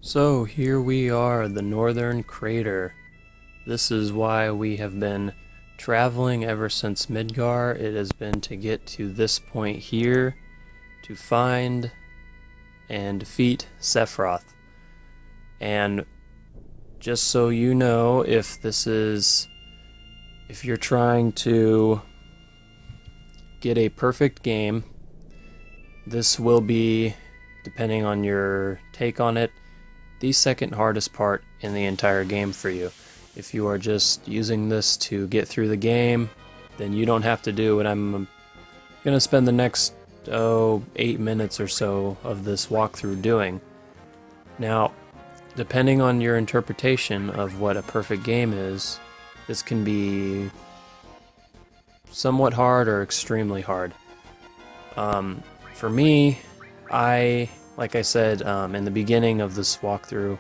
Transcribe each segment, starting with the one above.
So here we are, the Northern Crater. This is why we have been traveling ever since Midgar. It has been to get to this point here to find and defeat Sephiroth. And just so you know, if you're trying to get a perfect game, this will be, depending on your take on it, the second hardest part in the entire game for you. If you are just using this to get through the game, then you don't have to do what I'm going to spend the next 8 minutes or so of this walkthrough doing. Now, depending on your interpretation of what a perfect game is, this can be somewhat hard or extremely hard. For me, like I said in the beginning of this walkthrough,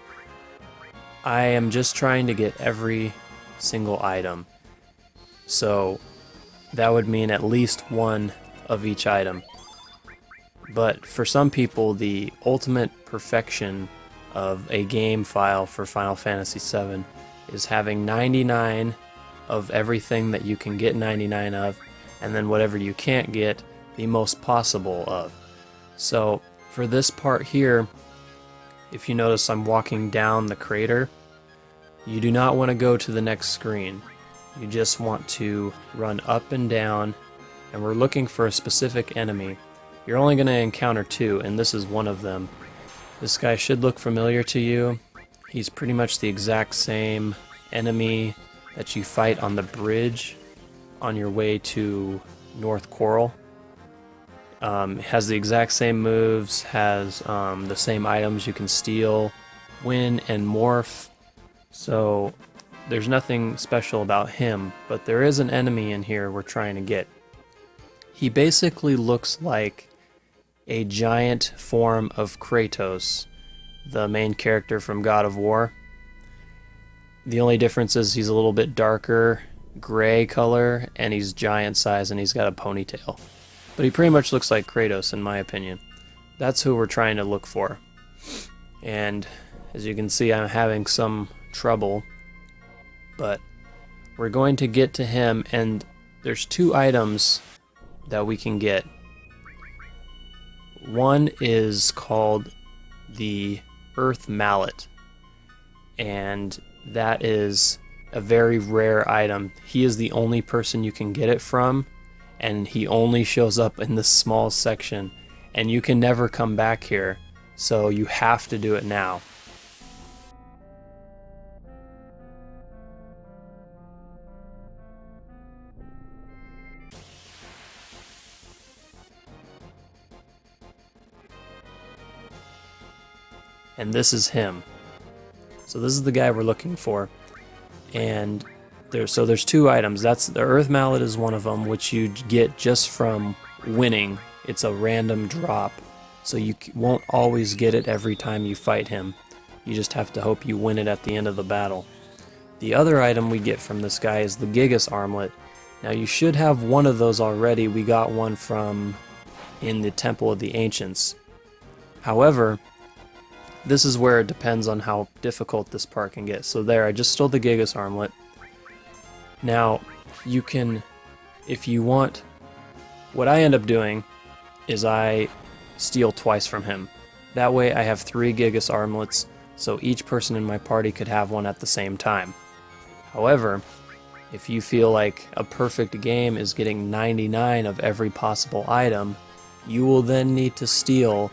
I am just trying to get every single item. So that would mean at least one of each item. But for some people, the ultimate perfection of a game file for Final Fantasy VII is having 99 of everything that you can get 99 of, and then whatever you can't get, the most possible of. So for this part here, if you notice I'm walking down the crater, you do not want to go to the next screen. You just want to run up and down, and we're looking for a specific enemy. You're only going to encounter two, and this is one of them. This guy should look familiar to you. He's pretty much the exact same enemy that you fight on the bridge on your way to North Coral. Has the exact same moves, has the same items you can steal, win, and morph. So there's nothing special about him, but there is an enemy in here we're trying to get. He basically looks like a giant form of Kratos, the main character from God of War. The only difference is he's a little bit darker, gray color, and he's giant size, and he's got a ponytail. But he pretty much looks like Kratos, in my opinion. That's who we're trying to look for. And as you can see, I'm having some trouble. But we're going to get to him, and there's two items that we can get. One is called the Earth Mallet. And that is a very rare item. He is the only person you can get it from, and he only shows up in this small section, and you can never come back here, so you have to do it now. And this is him. So this is the guy we're looking for, and there's two items. That's the Earth Mallet is one of them, which you get just from winning. It's a random drop, so you won't always get it every time you fight him. You just have to hope you win it at the end of the battle. The other item we get from this guy is the Gigas Armlet. Now you should have one of those already. We got one from in the Temple of the Ancients. However, this is where it depends on how difficult this part can get. So there, I just stole the Gigas Armlet. Now, you can, if you want, what I end up doing is I steal twice from him. That way I have 3 Gigas Armlets, so each person in my party could have one at the same time. However, if you feel like a perfect game is getting 99 of every possible item, you will then need to steal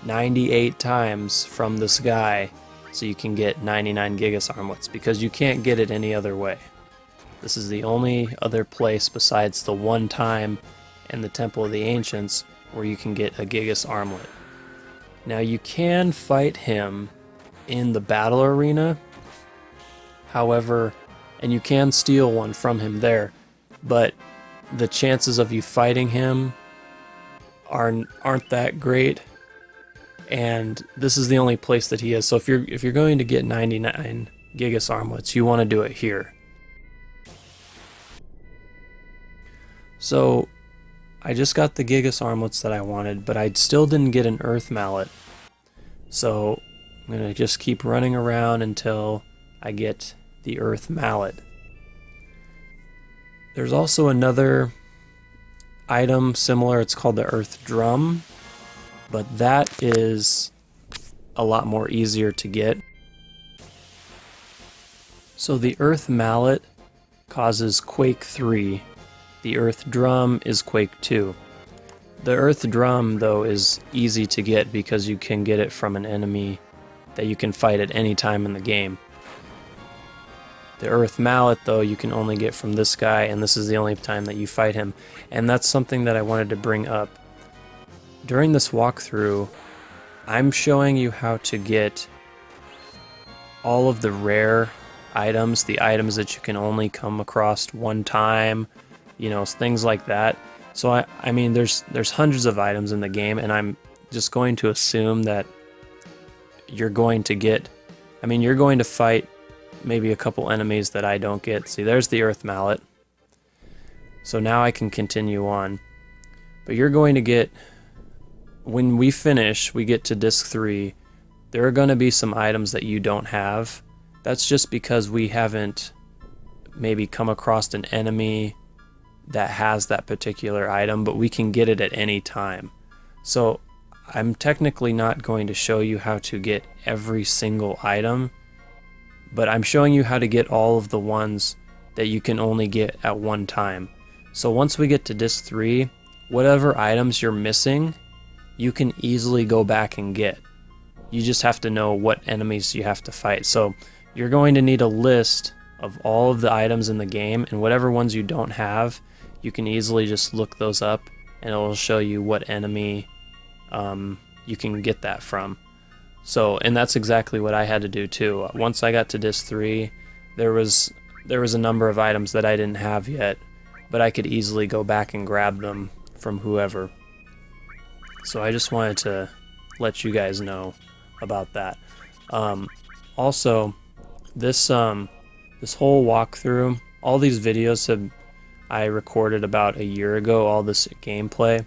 98 times from this guy so you can get 99 Gigas Armlets, because you can't get it any other way. This is the only other place besides the one time in the Temple of the Ancients where you can get a Gigas Armlet. Now you can fight him in the battle arena, however, and you can steal one from him there, but the chances of you fighting him aren't that great, and this is the only place that he is. So if you're going to get 99 Gigas Armlets, you want to do it here. So I just got the Gigas Armlets that I wanted, but I still didn't get an Earth Mallet. So I'm going to just keep running around until I get the Earth Mallet. There's also another item similar, it's called the Earth Drum, but that is a lot more easier to get. So the Earth Mallet causes Quake 3, the Earth Drum is Quake 2. The Earth Drum, though, is easy to get because you can get it from an enemy that you can fight at any time in the game. The Earth Mallet, though, you can only get from this guy, and this is the only time that you fight him. And that's something that I wanted to bring up. During this walkthrough, I'm showing you how to get all of the rare items, the items that you can only come across one time, you know, things like that. So I mean, there's hundreds of items in the game, and I'm just going to assume that you're going to get, I mean, you're going to fight maybe a couple enemies that I don't get. See, there's the Earth Mallet. So now I can continue on. But you're going to get, when we finish, we get to Disc 3, there are going to be some items that you don't have. That's just because we haven't maybe come across an enemy that has that particular item, but we can get it at any time. So I'm technically not going to show you how to get every single item, but I'm showing you how to get all of the ones that you can only get at one time. So once we get to Disc 3, whatever items you're missing, you can easily go back and get. You just have to know what enemies you have to fight. So you're going to need a list of all of the items in the game, and whatever ones you don't have, you can easily just look those up, and it will show you what enemy you can get that from. So, and that's exactly what I had to do too. Once I got to Disc 3, there was a number of items that I didn't have yet, but I could easily go back and grab them from whoever. So I just wanted to let you guys know about that. Also, this whole walkthrough, all these videos I recorded about a year ago, all this gameplay.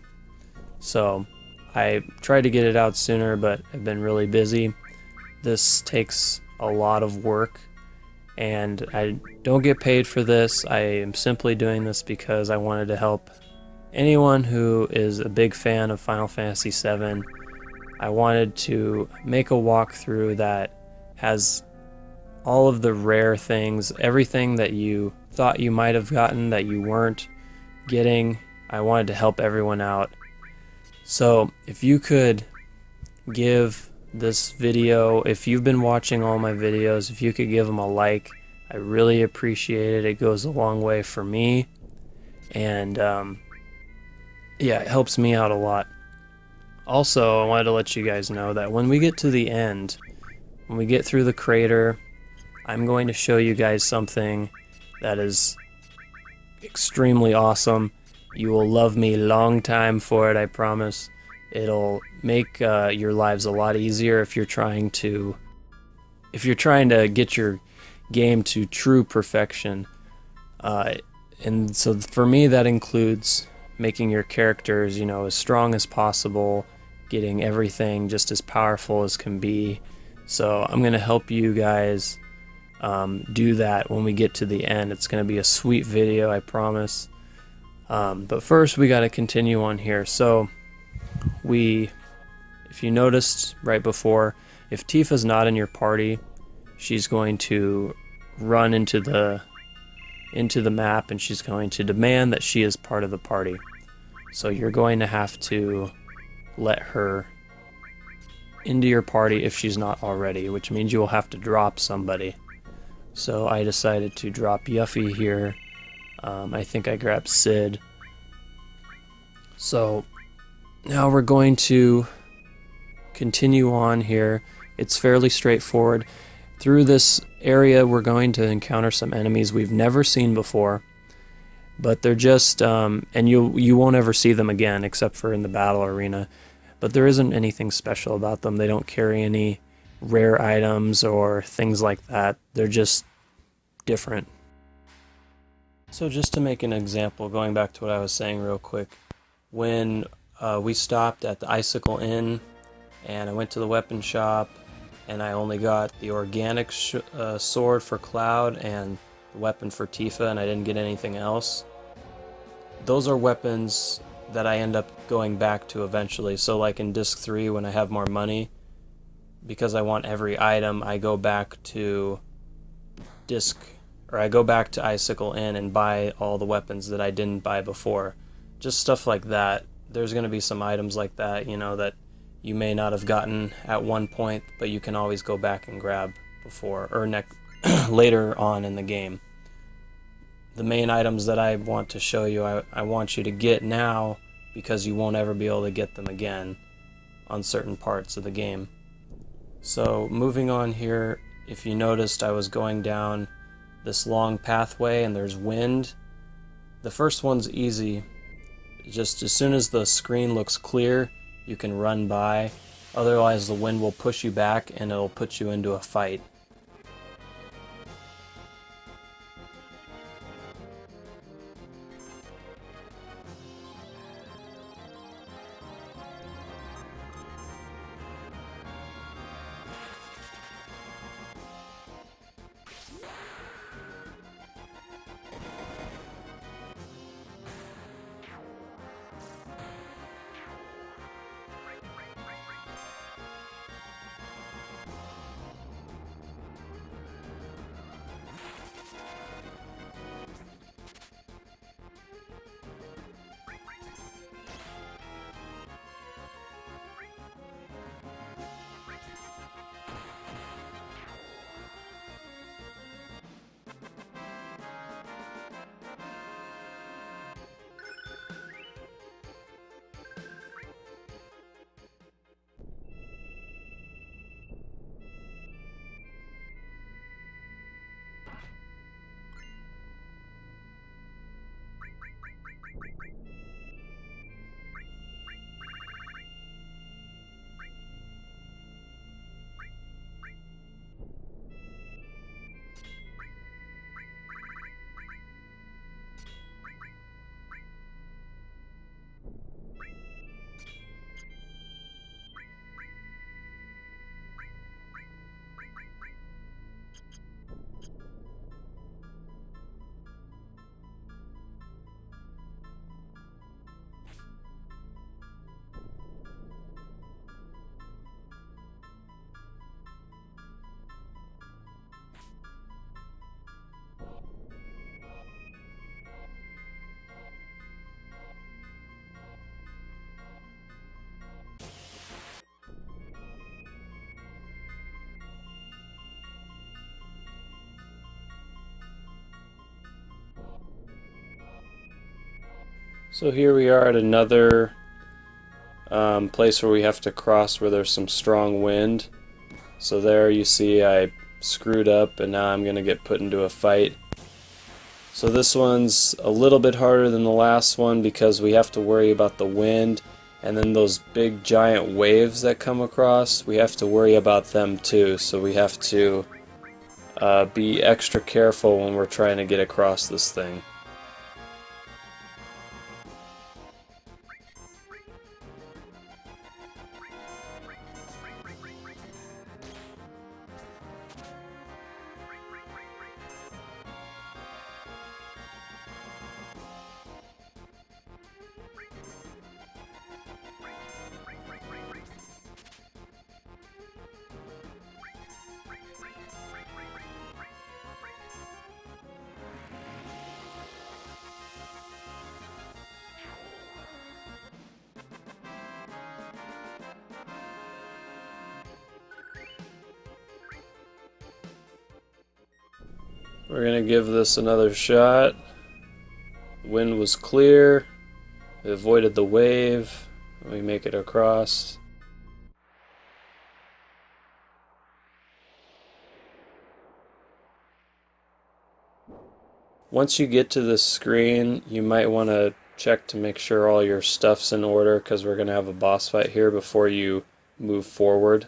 So I tried to get it out sooner, but I've been really busy. This takes a lot of work, and I don't get paid for this. I am simply doing this because I wanted to help anyone who is a big fan of Final Fantasy VII. I wanted to make a walkthrough that has all of the rare things, everything that you thought you might have gotten that you weren't getting. I wanted to help everyone out. So if you could give this video, if you've been watching all my videos, if you could give them a like, I really appreciate it. It goes a long way for me, and yeah, it helps me out a lot. Also, I wanted to let you guys know that when we get to the end, when we get through the crater, I'm going to show you guys something that is extremely awesome. You will love me long time for it, I promise. It'll make your lives a lot easier if you're trying to get your game to true perfection. And so for me, that includes making your characters, you know, as strong as possible, getting everything just as powerful as can be. So I'm going to help you guys do that when we get to the end. It's going to be a sweet video, I promise. But first we got to continue on here. So if you noticed right before, if Tifa's not in your party, she's going to run into the map, and she's going to demand that she is part of the party. So you're going to have to let her into your party if she's not already, which means you will have to drop somebody. So I decided to drop Yuffie here. I think I grabbed Sid. So now we're going to continue on here. It's fairly straightforward. Through this area we're going to encounter some enemies we've never seen before, but they're just and you won't ever see them again except for in the battle arena. But there isn't anything special about them. They don't carry any rare items or things like that. They're just different. So just to make an example, going back to what I was saying real quick, when we stopped at the Icicle Inn and I went to the weapon shop and I only got the organic sword for Cloud and the weapon for Tifa, and I didn't get anything else. Those are weapons that I end up going back to eventually. So like in Disc 3, when I have more money, because I want every item, I go back to Icicle Inn and buy all the weapons that I didn't buy before. Just stuff like that. There's going to be some items like that, you know, that you may not have gotten at one point, but you can always go back and grab before, or later on in the game. The main items that I want to show you, I want you to get now, because you won't ever be able to get them again on certain parts of the game. So moving on here, if you noticed, I was going down this long pathway and there's wind. The first one's easy. Just as soon as the screen looks clear, you can run by. Otherwise the wind will push you back and it'll put you into a fight. So here we are at another place where we have to cross where there's some strong wind. So there you see I screwed up and now I'm going to get put into a fight. So this one's a little bit harder than the last one because we have to worry about the wind, and then those big giant waves that come across, we have to worry about them too. So we have to be extra careful when we're trying to get across this thing. We're going to give this another shot. The wind was clear. We avoided the wave. We make it across. Once you get to this screen, you might want to check to make sure all your stuff's in order, because we're going to have a boss fight here before you move forward.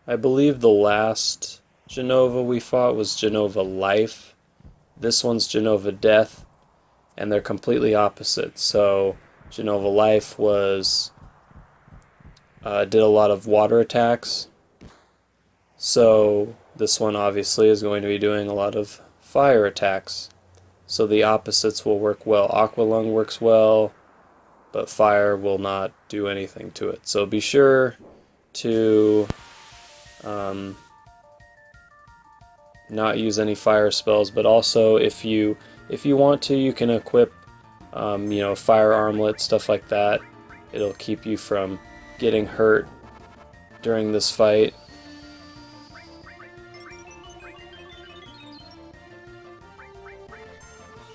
I believe the last Jenova we fought was Jenova Life. This one's Jenova Death, and they're completely opposite. So Jenova Life was did a lot of water attacks. So this one obviously is going to be doing a lot of fire attacks. So the opposites will work well. Aqua Lung works well, but fire will not do anything to it. So be sure to not use any fire spells, but also if you want to, you can equip fire armlet, stuff like that. It'll keep you from getting hurt during this fight.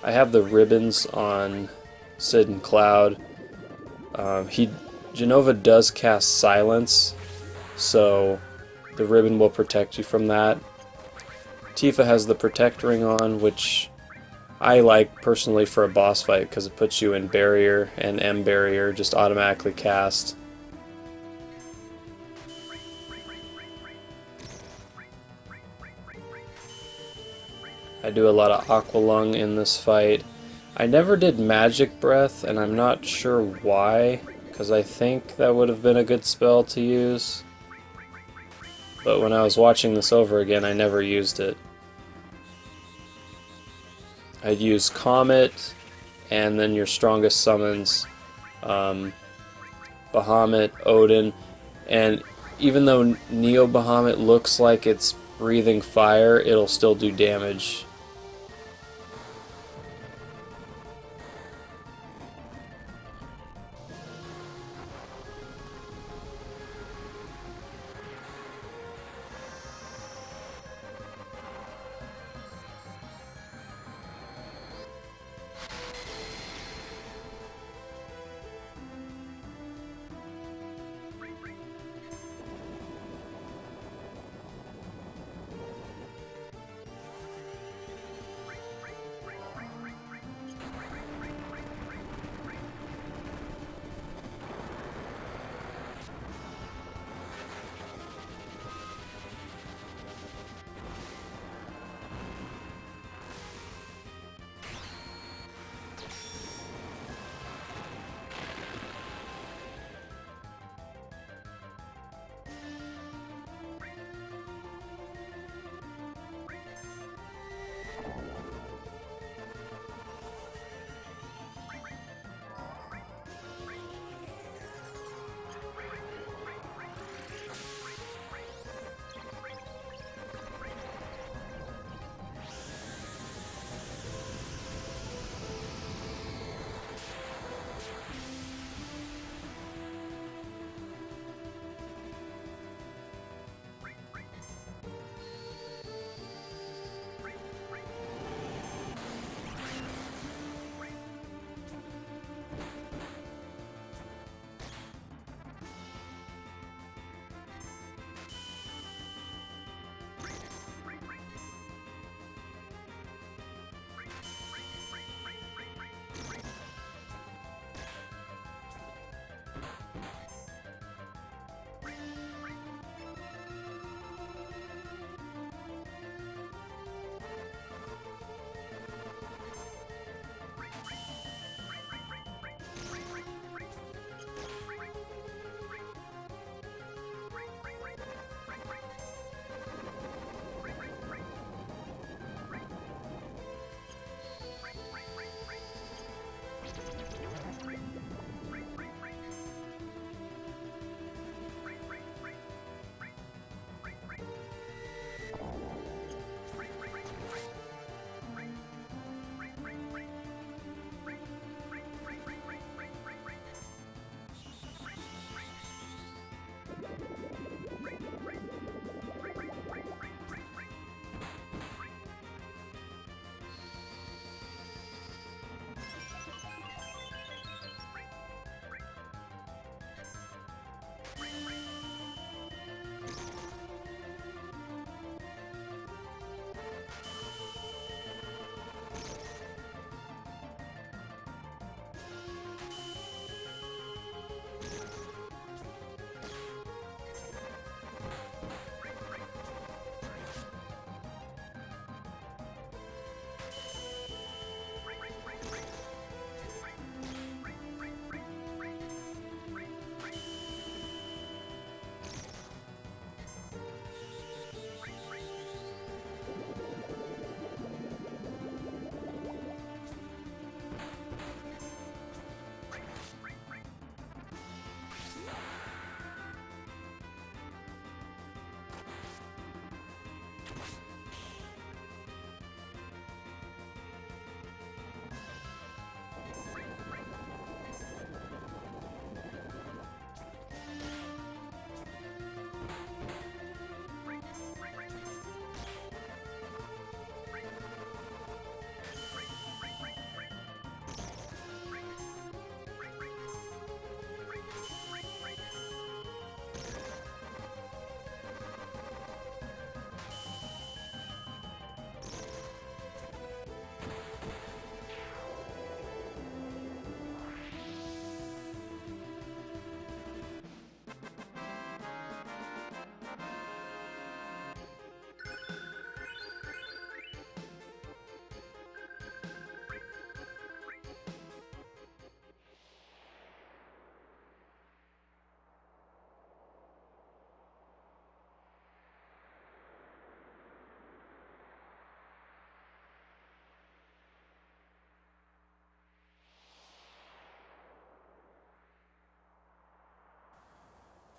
I have the ribbons on Sid and Cloud. Jenova does cast Silence, so the ribbon will protect you from that. Tifa has the Protect Ring on, which I like personally for a boss fight because it puts you in Barrier, and M Barrier just automatically cast. I do a lot of Aqua Lung in this fight. I never did Magic Breath, and I'm not sure why, because I think that would have been a good spell to use. But when I was watching this over again, I never used it. I'd use Comet, and then your strongest summons, Bahamut, Odin, and even though Neo Bahamut looks like it's breathing fire, it'll still do damage.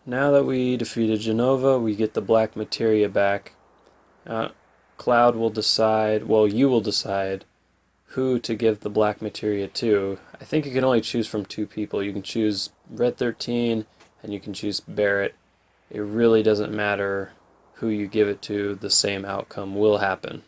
Now that we defeated Jenova, we get the black materia back. Cloud will decide, well, you will decide who to give the black materia to. I think you can only choose from two people. You can choose Red 13 and you can choose Barrett. It really doesn't matter who you give it to, the same outcome will happen.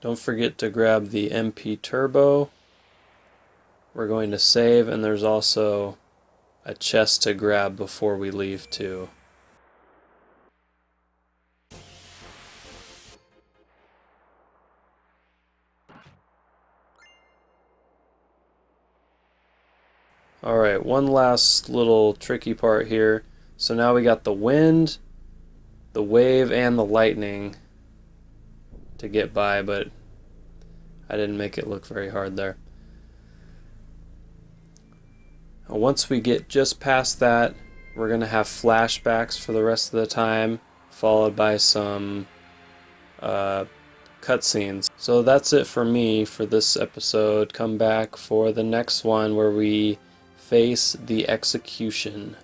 Don't forget to grab the MP Turbo. We're going to save, and there's also a chest to grab before we leave too. Alright, one last little tricky part here. So now we got the wind, the wave, and the lightning to get by, but I didn't make it look very hard there. Once we get just past that, we're going to have flashbacks for the rest of the time, followed by some cutscenes. So that's it for me for this episode. Come back for the next one where we face the execution.